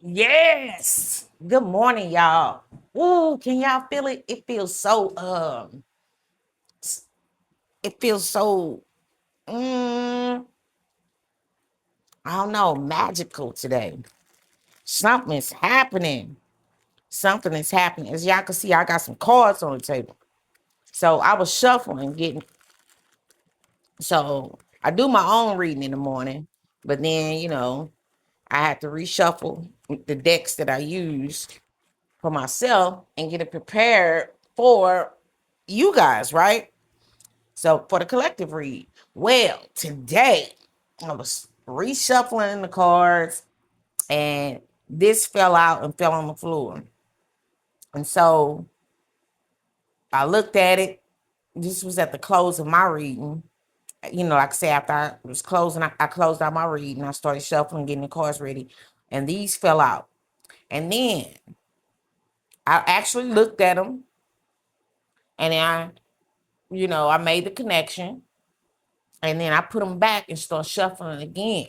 Yes. Good morning, y'all. Ooh, can y'all feel it? It feels so I don't know, magical today. Something's happening. Something is happening. As y'all can see, I got some cards on the table. So I was shuffling, getting so I do my own reading in the morning, but then, I had to reshuffle the decks that I use for myself and get it prepared for you guys, right? So for the collective read, well, today I was reshuffling the cards and this fell out and fell on the floor. And so I looked at it. This was at the close of my reading. Like I say, after I was closing, I closed out my reading. I started shuffling, getting the cards ready, and these fell out. And then I actually looked at them and I made the connection. And then I put them back and start shuffling again.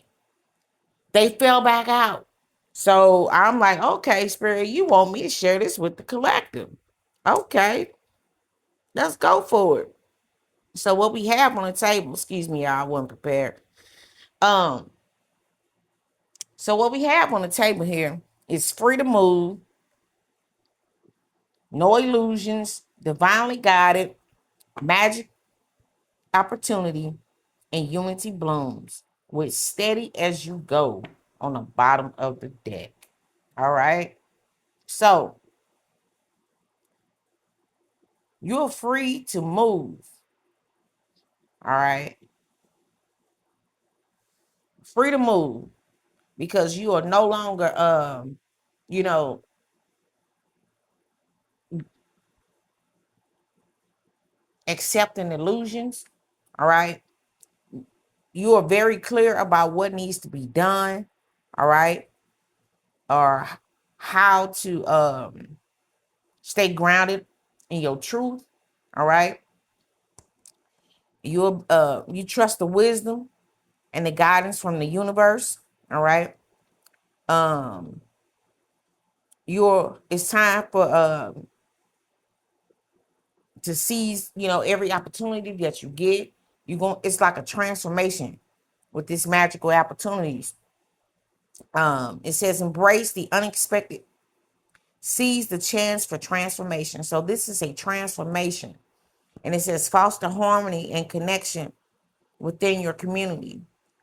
They fell back out. So I'm like, okay, Spirit, you want me to share this with the collective. Okay, let's go for it. So what we have on the table, excuse me, y'all, I wasn't prepared. Um, so what we have on the table here is free to move, no illusions, divinely guided, magic opportunity, and unity blooms with steady as you go on the bottom of the deck. All right. So you're free to move. All right. Free to move because you are no longer you know, accepting illusions. All right. You are very clear about what needs to be done. All right. Or how to stay grounded in your truth. All right. You trust the wisdom and the guidance from the universe. All right. Um, it's time for to seize, every opportunity that you get. It's like a transformation with this magical opportunities. It says embrace the unexpected, seize the chance for transformation. So this is a transformation. And it says foster harmony and connection within your community,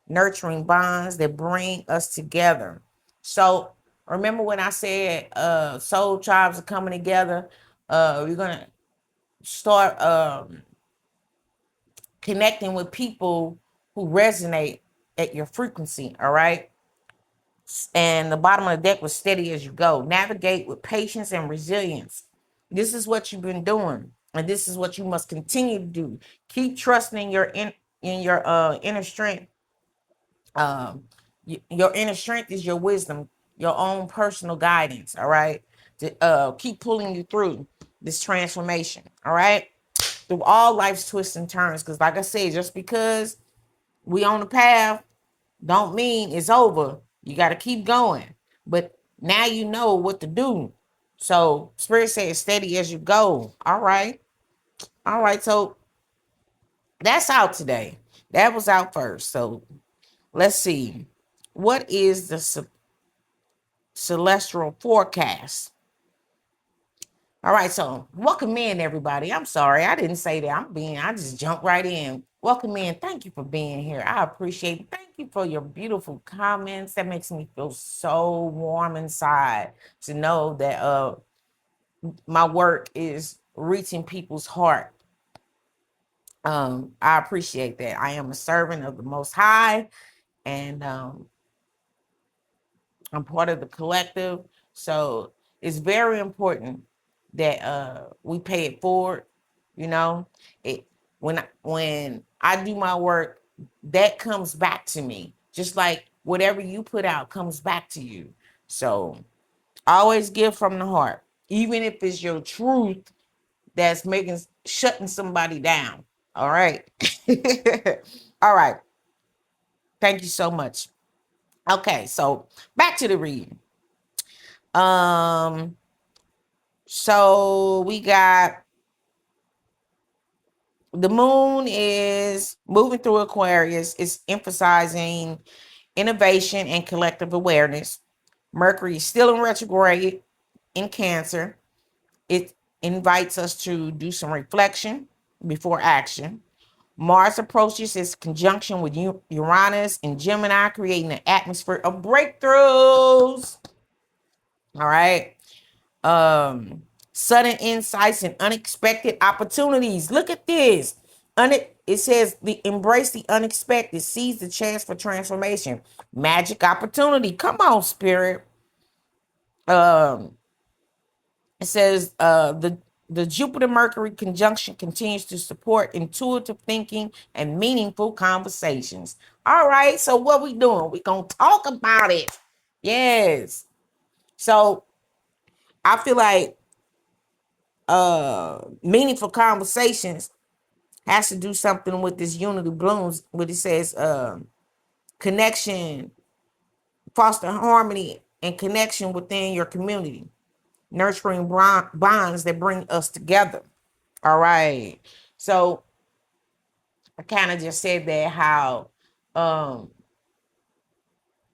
nurturing bonds that bring us together. So remember when I said soul tribes are coming together? We're gonna start connecting with people who resonate at your frequency. All right. And the bottom of the deck was steady as you go. Navigate with patience and resilience. This is what you've been doing, and this is what you must continue to do. Keep trusting your inner strength. Um, your inner strength is your wisdom, your own personal guidance. All right, to keep pulling you through this transformation. All right, through all life's twists and turns. Because, like I said, just because we on the path don't mean it's over. You got to keep going. But now you know what to do. So Spirit says steady as you go. All right. All right. So that's out today. That was out first. So let's see. What is the celestial forecast? All right, so welcome in, everybody. I'm sorry, I didn't say that. I just jumped right in. Welcome in. Thank you for being here. I appreciate it. Thank you for your beautiful comments. That makes me feel so warm inside to know that my work is reaching people's heart. I appreciate that. I am a servant of the Most High, and I'm part of the collective. So it's very important that we pay it forward. You know, it when I do my work, that comes back to me. Just like whatever you put out comes back to you. So always give from the heart, even if it's your truth that's making shutting somebody down. All right. All right. Thank you so much. Okay, so back to the reading. Um, so we got the moon is moving through Aquarius. It's emphasizing innovation and collective awareness. Mercury is still in retrograde in Cancer. It invites us to do some reflection before action. Mars approaches its conjunction with Uranus and Gemini, creating an atmosphere of breakthroughs. All right. Sudden insights and unexpected opportunities. Look at this. It says the embrace the unexpected, seize the chance for transformation. Magic opportunity. Come on, spirit. Um, it says the Jupiter Mercury conjunction continues to support intuitive thinking and meaningful conversations. All right, so what we doing? We gonna talk about it. Yes. So I feel like meaningful conversations has to do something with this unity blooms, what it says, connection, foster harmony and connection within your community, nurturing bonds that bring us together. All right. So I kind of just said that how, um,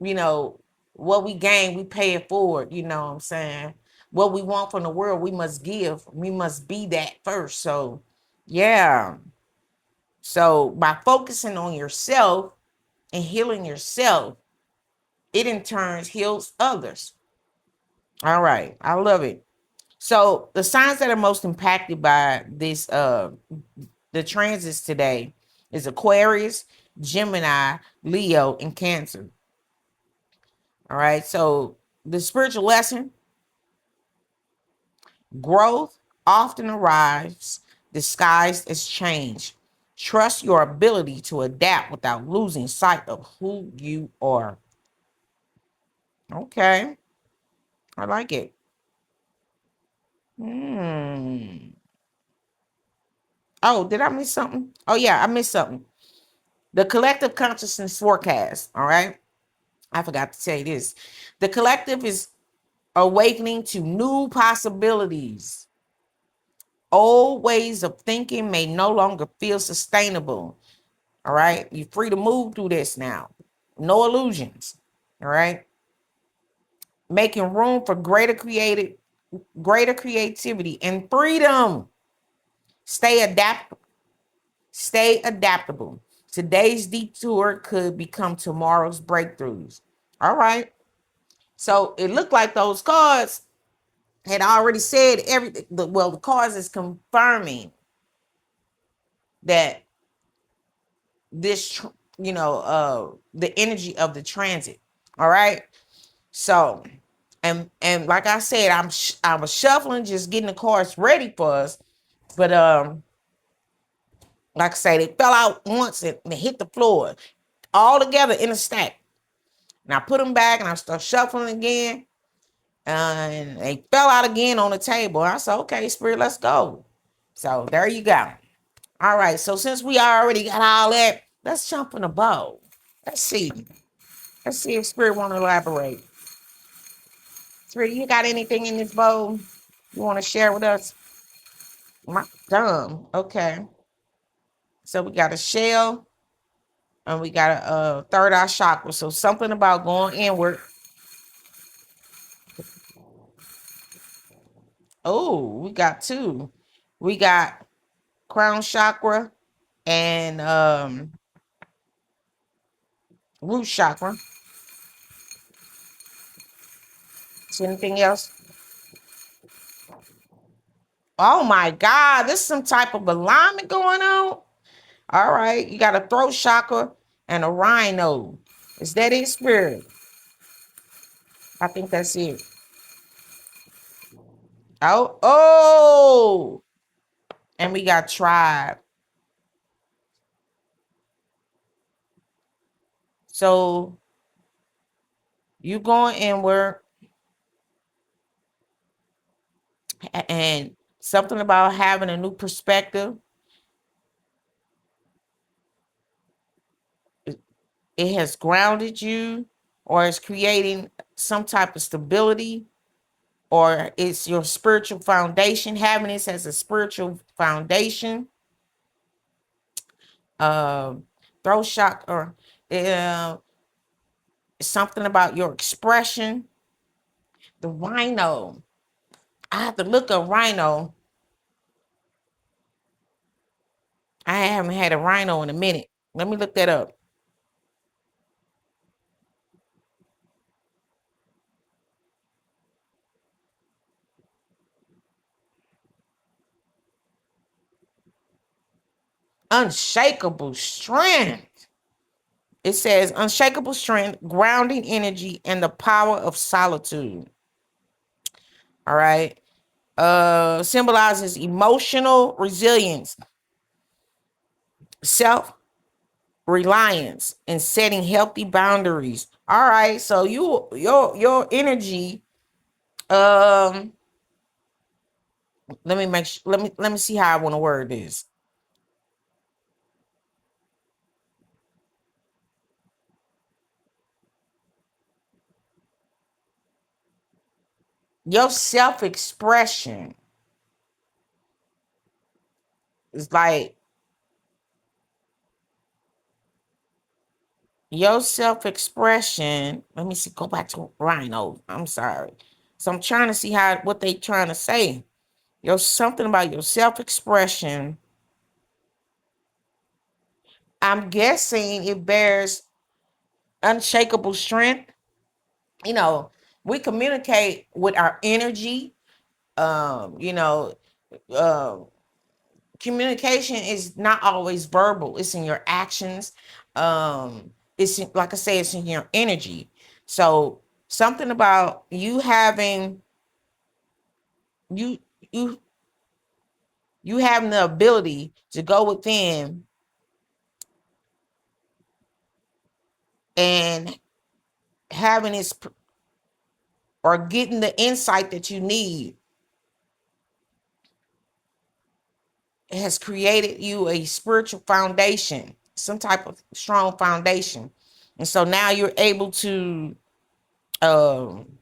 you know, what we gain, we pay it forward. You know what I'm saying? What we want from the world, we must give. We must be that first. So, yeah. So by focusing on yourself and healing yourself, it in turn heals others. All right. I love it. So the signs that are most impacted by this the transits today is Aquarius, Gemini, Leo, and Cancer. All right. So the spiritual lesson, growth often arrives disguised as change. Trust your ability to adapt without losing sight of who you are. Okay. I like it. Hmm. Oh, did I miss something? Oh, yeah, I missed something. The collective consciousness forecast. All right. I forgot to say this. The collective is awakening to new possibilities. Old ways of thinking may no longer feel sustainable. All right. You're free to move through this now. No illusions. All right. Making room for greater creativity and freedom. Stay adaptable. Stay adaptable. Today's detour could become tomorrow's breakthroughs. All right. So it looked like those cards had already said everything. Well, the cards is confirming that this, the energy of the transit. All right. So, and like I said, I was shuffling, just getting the cards ready for us. But like I say, they fell out once and they hit the floor all together in a stack. And I put them back and I started shuffling again. And they fell out again on the table. I said, okay, Spirit, let's go. So there you go. All right. So since we already got all that, let's jump in the bowl. Let's see. Let's see if Spirit want to elaborate. Spirit, you got anything in this bowl you want to share with us? My dumb. Okay. So we got a shell and we got a third eye chakra. So something about going inward. Oh, we got two. We got crown chakra and root chakra. Is anything else? Oh my God, this is some type of alignment going on. All right, you got a throat chakra and a rhino. Is that it, Spirit? I think that's it. Oh, and we got tribe. So you going inward and something about having a new perspective. It has grounded you or is creating some type of stability. or it's your spiritual foundation, having this as a spiritual foundation. Um, throat shock, or uh, something about your expression. The rhino. I have to look up rhino. I haven't had a rhino in a minute. Let me look that up. Unshakable strength. It says unshakable strength, grounding energy, and the power of solitude. All right. Symbolizes emotional resilience, self reliance, and setting healthy boundaries. All right. So your energy. Um, let me make sure, let me see how I want to word this. Your self expression is like your self expression. Let me see. Go back to Rhino. I'm sorry. So I'm trying to see how what they trying to say. Your something about your self expression. I'm guessing it bears unshakable strength. You know, we communicate with our energy. You know, um, communication is not always verbal. It's in your actions. It's like I say, it's in your energy. So something about you having you you you having the ability to go within and having this or getting the insight that you need has created you a spiritual foundation, some type of strong foundation. And so now you're able to um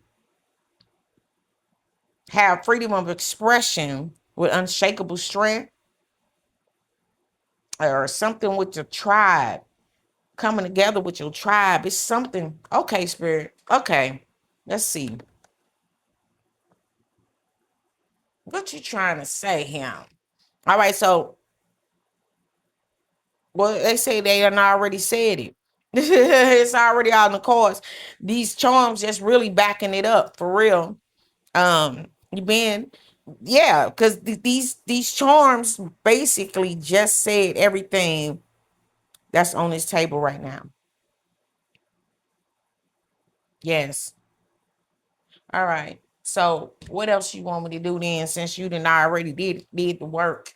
have freedom of expression with unshakable strength, or something with your tribe, coming together with your tribe. It's something. Okay, spirit. Okay. Let's see. What you trying to say here? All right, so well, they say they done already said it. It's already out in the cards. These charms just really backing it up for real. You been, yeah, because these charms basically just said everything that's on this table right now. Yes. All right. So what else you want me to do then, since you didn't already did the work?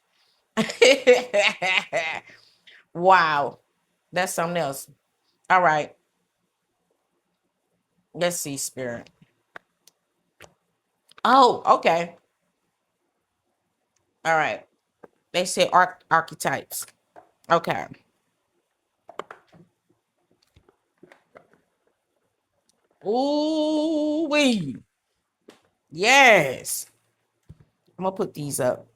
Wow. That's something else. All right. Let's see, spirit. Oh, okay. All right. They said archetypes. Okay. Ooh wee. Yes. I'm gonna put these up.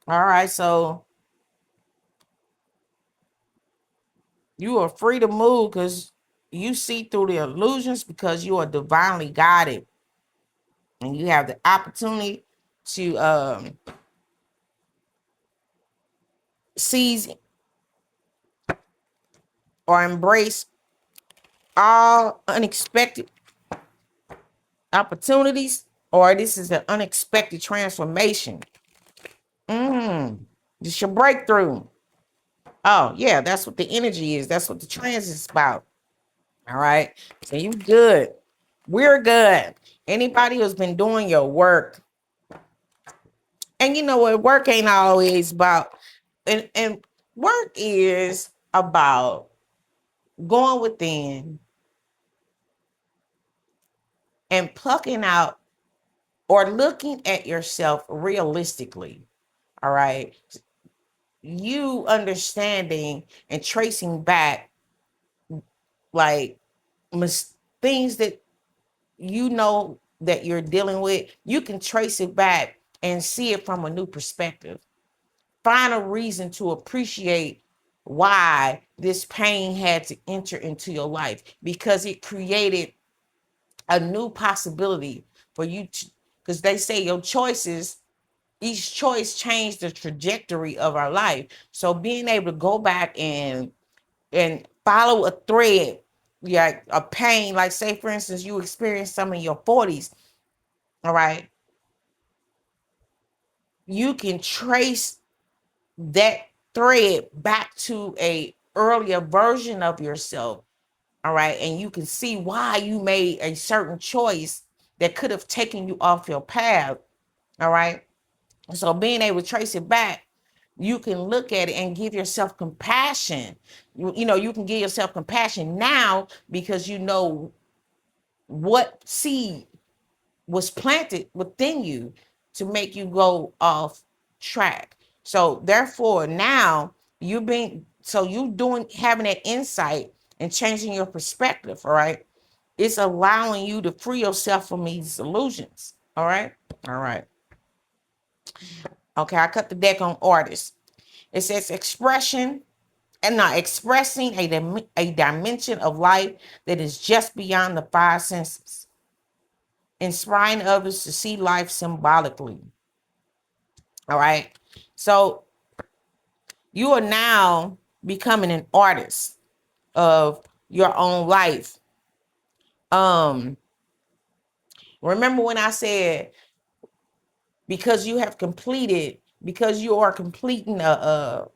All right. So you are free to move because you see through the illusions, because you are divinely guided, and you have the opportunity to seize or embrace all unexpected opportunities, or this is an unexpected transformation. This your breakthrough. Oh yeah, that's what the energy is. That's what the transit is about. All right. So you good. We're good. Anybody who's been doing your work, and you know what, work ain't always about, and work is about going within and plucking out or looking at yourself realistically. All right. You understanding and tracing back like things that you know that you're dealing with, you can trace it back and see it from a new perspective. Find a reason to appreciate why this pain had to enter into your life, because it created a new possibility for you to, because they say your choices, each choice changed the trajectory of our life. So being able to go back and follow a thread, yeah, a pain, like say for instance, you experienced some in your 40s, all right, you can trace that thread back to a earlier version of yourself, all right, and you can see why you made a certain choice that could have taken you off your path, all right. So being able to trace it back, you can look at it and give yourself compassion. You know, you can give yourself compassion now because you know what seed was planted within you to make you go off track. So therefore now you being, so you doing, having that insight and changing your perspective, all right, it's allowing you to free yourself from these illusions. All right. All right. Okay, I cut the deck on artists. It says expression and not expressing a dimension of life that is just beyond the five senses, inspiring others to see life symbolically. All right. So you are now becoming an artist of your own life. Um, Remember when I said because you have completed, because you are completing a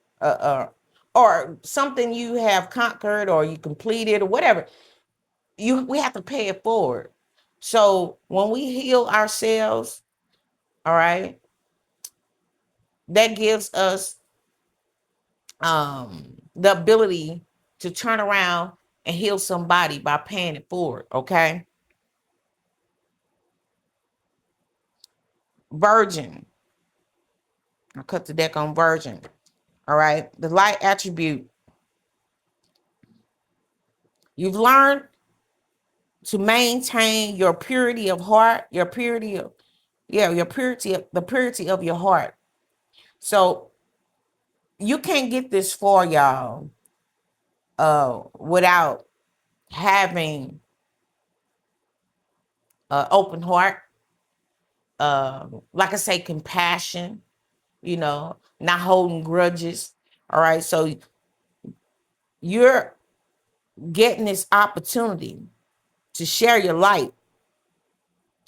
or something you have conquered or you completed or whatever, we have to pay it forward. So when we heal ourselves, all right, that gives us the ability to turn around and heal somebody by paying it forward. Okay. Virgin. I cut the deck on Virgin. All right. The light attribute. You've learned to maintain your purity of heart, your purity of, yeah, your purity, the purity of your heart. So you can't get this far, y'all, without having an open heart, like I say, compassion, you know, not holding grudges. All right. So you're getting this opportunity to share your light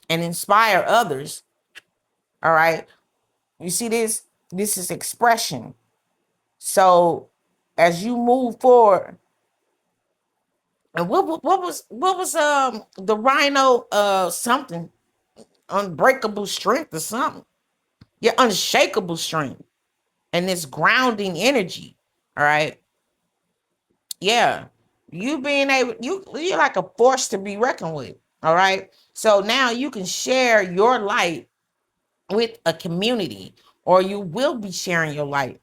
and inspire others. All right. You see this? This is expression. So as you move forward, and what was the rhino something, unbreakable strength or something? Your unshakable strength and this grounding energy. All right. Yeah. You being able, you're like a force to be reckoned with. All right. So now you can share your light with a community, or you will be sharing your light.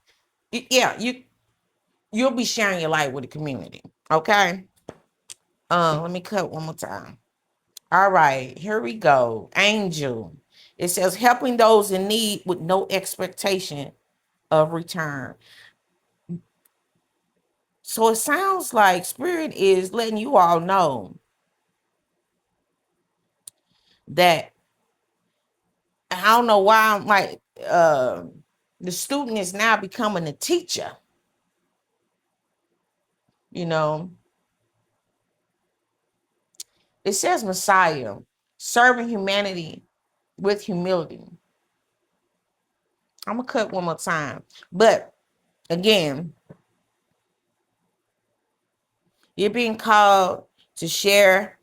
Yeah, you'll be sharing your light with the community. Okay. Let me cut one more time. All right, here we go. Angel. It says helping those in need with no expectation of return. So it sounds like Spirit is letting you all know that, I don't know why I'm like the student is now becoming a teacher. You know, it says Messiah, serving humanity with humility. I'm gonna cut one more time. But again, you're being called to share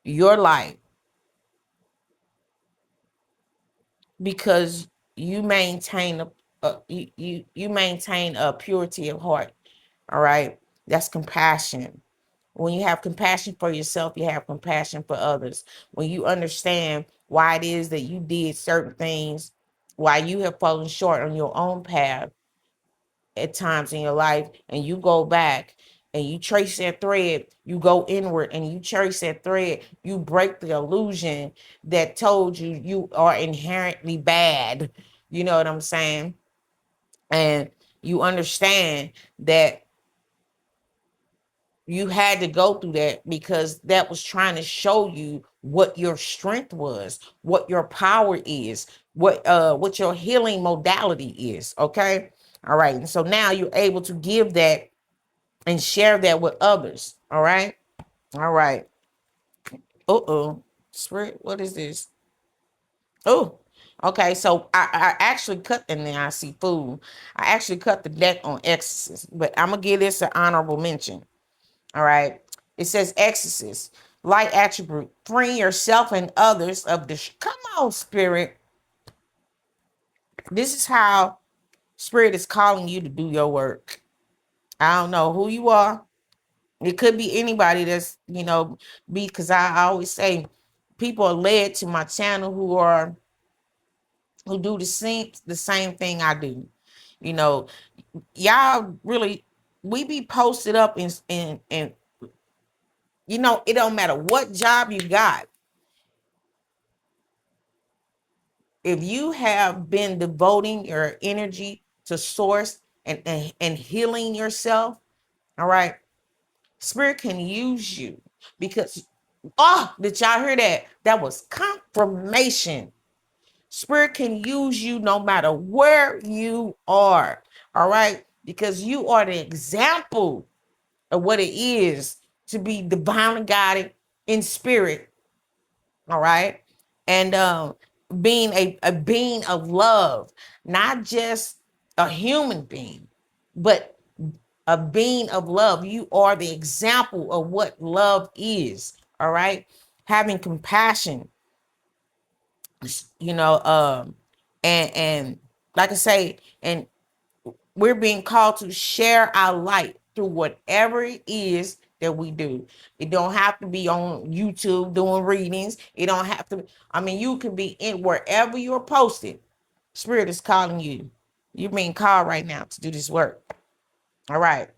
your life because you maintain you maintain a purity of heart. All right. That's compassion. When you have compassion for yourself, you have compassion for others. When you understand why it is that you did certain things, why you have fallen short on your own path, at times in your life, and you go back and you trace that thread, you go inward and you trace that thread, you break the illusion that told you you are inherently bad. You know what I'm saying? And you understand that you had to go through that because that was trying to show you what your strength was, what your power is, what your healing modality is. Okay. All right. And so now you're able to give that and share that with others. All right. All right. Uh-oh. Spirit, what is this? Oh, okay. So I actually cut, and then I see food. I actually cut the deck on Exorcist, but I'm gonna give this an honorable mention. All right. It says Exorcist, light attribute, freeing yourself and others of the. Come on, Spirit. This is how Spirit is calling you to do your work. I don't know who you are. It could be anybody that's, because I always say people are led to my channel who do the same thing I do. You know, y'all really, we be posted up in it don't matter what job you got. If you have been devoting your energy to source and healing yourself, all right, Spirit can use you because, did y'all hear that? That was confirmation. Spirit can use you no matter where you are, all right, because you are the example of what it is to be divinely guided in spirit, all right, and being a being of love, not just a human being, but a being of love. You are the example of what love is, all right, having compassion, you know um and like I say, and we're being called to share our light through whatever it is that we do. It don't have to be on YouTube doing readings. It don't have to. I mean, you can be in wherever you're posted. Spirit is calling you. You're being called right now to do this work. All right.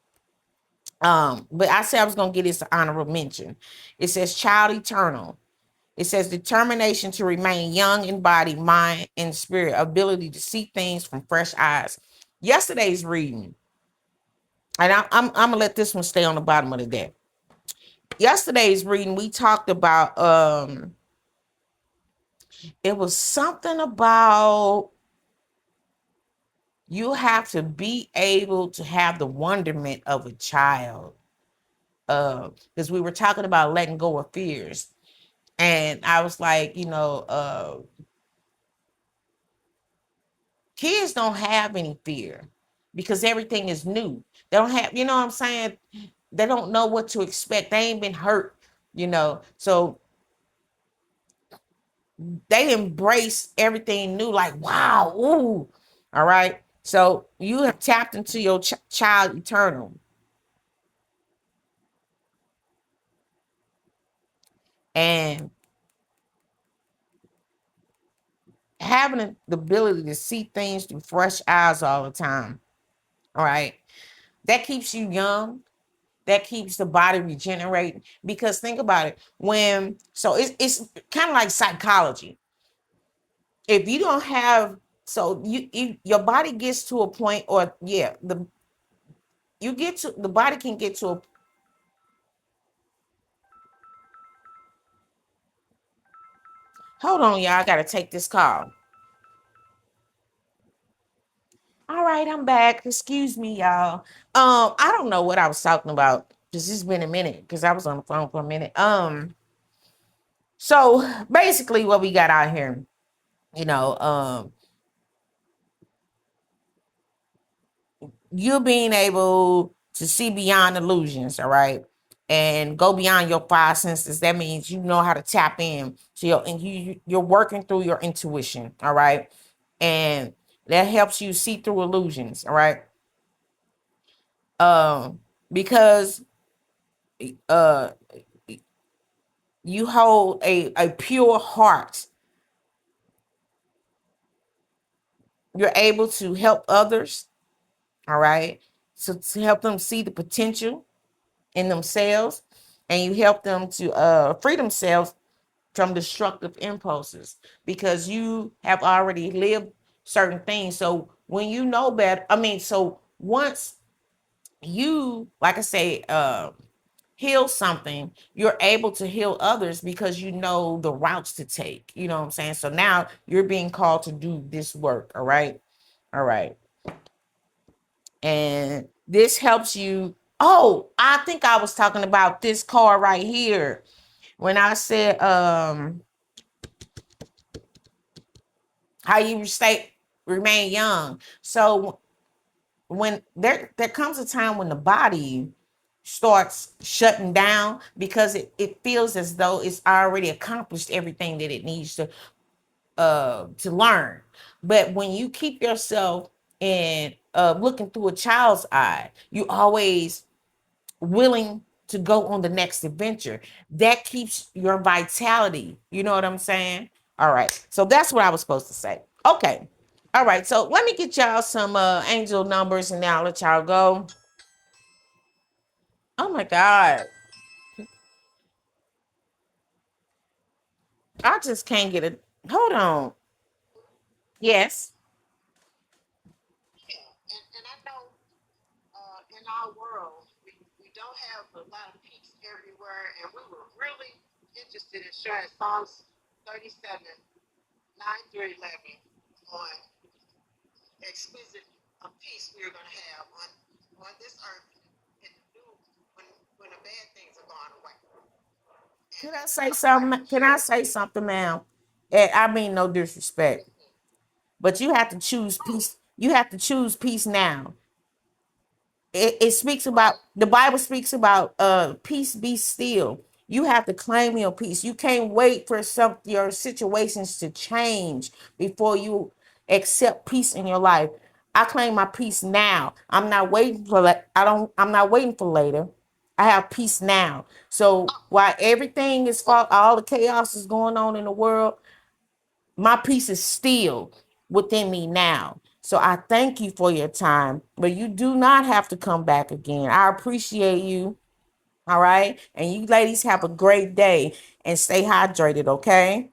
But I said I was gonna get this honorable mention. It says child eternal. It says determination to remain young in body, mind, and spirit, ability to see things from fresh eyes. Yesterday's reading, and I'm gonna let this one stay on the bottom of the deck. Yesterday's reading, we talked about it was something about you have to be able to have the wonderment of a child. Because we were talking about letting go of fears. And I was like, kids don't have any fear because everything is new. They don't have, you know what I'm saying? They don't know what to expect. They ain't been hurt, So they embrace everything new, like, wow, ooh. All right. So you have tapped into your child eternal. And having the ability to see things through fresh eyes all the time. All right. That keeps you young. That keeps the body regenerating. Because think about it. It's kind of like psychology. If you don't have, so your body gets to a point, or yeah, the body can get to a. Hold on, y'all. I gotta take this call. All right, I'm back. Excuse me, y'all. I don't know what I was talking about. This has been a minute because I was on the phone for a minute. So basically, what we got out here, you know, um, you being able to see beyond illusions, all right, and go beyond your five senses. That means you know how to tap in to and you're working through your intuition, all right, and that helps you see through illusions, all right. Because uh you hold a pure heart, you're able to help others, All right. So to help them see the potential in themselves, and you help them to free themselves from destructive impulses because you have already lived certain things. So when you know better, I mean, so once you, like I say, heal something, you're able to heal others because you know the routes to take. You know what I'm saying? So now you're being called to do this work. All right. All right. And this helps you. Oh, I think I was talking about this card right here when I said how you stay remain young. So when there comes a time when the body starts shutting down because it feels as though it's already accomplished everything that it needs to learn. But when you keep yourself in looking through a child's eye, you always willing to go on the next adventure. That keeps your vitality. You know what I'm saying? All right. So that's what I was supposed to say. Okay. All right. So let me get y'all some angel numbers and now I'll let y'all go. Oh my God. I just can't get it. Hold on. Yes. Can I say something? Can I say something, ma'am? I mean no disrespect, but you have to choose peace. You have to choose peace now. It speaks about the Bible speaks about peace be still. You have to claim your peace. You can't wait for some your situations to change before you accept peace in your life. I claim my peace now. I'm not waiting for I'm not waiting for later. I have peace now. So while everything is all the chaos is going on in the world, my peace is still within me now. So I thank you for your time, but you do not have to come back again. I appreciate you. All right. And you ladies have a great day and stay hydrated. Okay.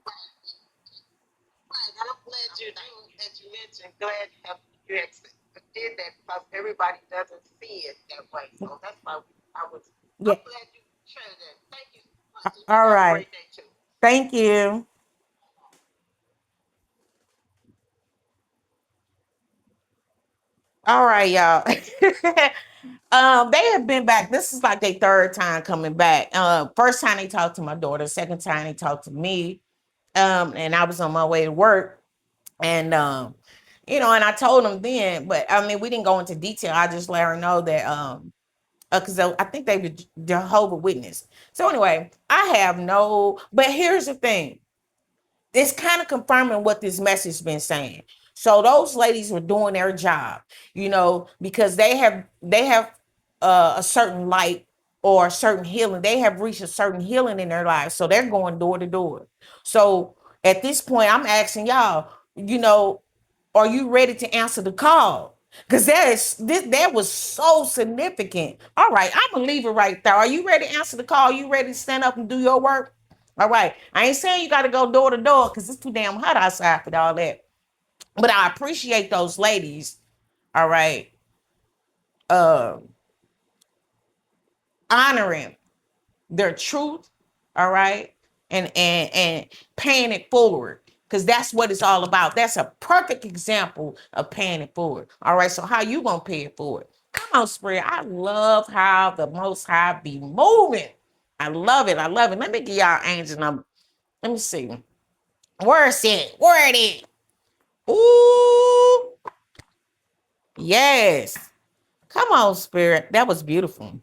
Yeah. All right. Thank you. All right, y'all. They have been back. This is like their third time coming back. First time they talked to my daughter. Second time they talked to me. And I was on my way to work. And and I told them then, but I mean, we didn't go into detail. I just let her know that because I think they were Jehovah Witness. So anyway, I have no. But here's the thing: it's kind of confirming what this message been saying. So those ladies were doing their job, because they have a certain light or a certain healing. They have reached a certain healing in their lives, so they're going door to door. So at this point, I'm asking y'all, are you ready to answer the call? Because that was so significant. All right, I'm gonna leave it right there. Are you ready to answer the call? You ready to stand up and do your work? All right. I ain't saying you got to go door to door because it's too damn hot outside for all that. But I appreciate those ladies. All right. Uh, honoring their truth. All right. And paying it forward because that's what it's all about. That's a perfect example of paying it forward. All right. So how you gonna pay it forward? Come on, Spirit. I love how the Most High be moving. I love it. I love it. Let me give y'all angel number. Let me see. Where is it? Where it is? Ooh, yes. Come on, Spirit. That was beautiful.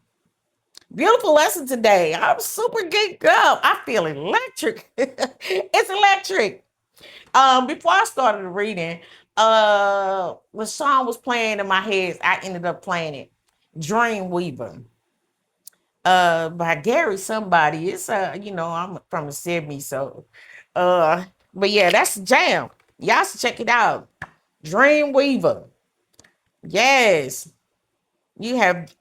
Beautiful lesson today. I'm super geeked up. I feel electric. It's electric. Before I started reading, the song was playing in my head. I ended up playing it. Dreamweaver. By Gary somebody. It's I'm from the 70s, so but yeah, that's a jam. Y'all should check it out. Dreamweaver. Yes. You have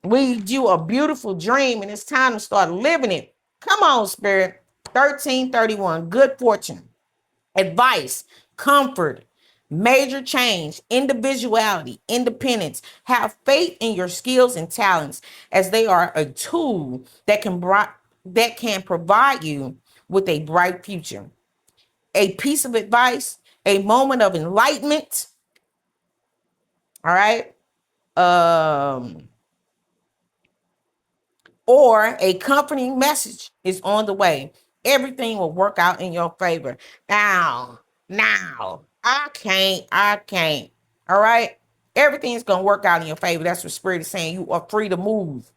weaved you a beautiful dream, and it's time to start living it. Come on, Spirit. 1331. Good fortune, advice, comfort, major change, individuality, independence. Have faith in your skills and talents, as they are a tool that can provide you with a bright future. A piece of advice, a moment of enlightenment. All right. Um, or a comforting message is on the way. Everything will work out in your favor. Now, I can't. All right. Everything's gonna work out in your favor. That's what Spirit is saying. You are free to move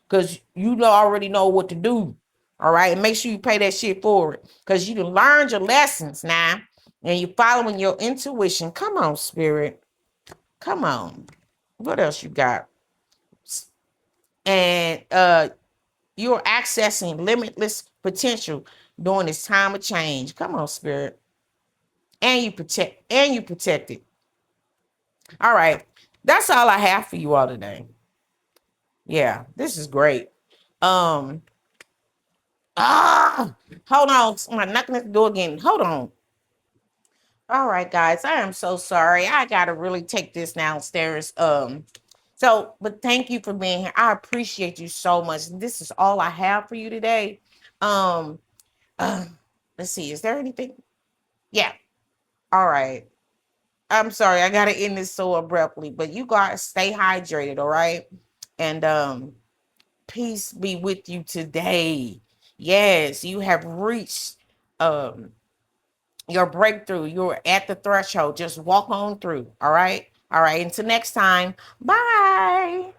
because you already know what to do. All right. And make sure you pay that shit forward because you done learned your lessons now and you're following your intuition. Come on, Spirit. Come on. What else you got? And you're accessing limitless potential during this time of change. Come on, Spirit. And you protect it. All right. That's all I have for you all today. Yeah, this is great. Um, ah, hold on. I'm knocking at the door again. Hold on. All right, guys. I am so sorry. I gotta really take this downstairs. But thank you for being here. I appreciate you so much. This is all I have for you today. Um, uh, let's see. Is there anything? Yeah. All right. I'm sorry. I gotta end this so abruptly, but you guys stay hydrated, all right? And peace be with you today. Yes, you have reached um your breakthrough. You're at the threshold. Just walk on through. All right. All right. Until next time. Bye.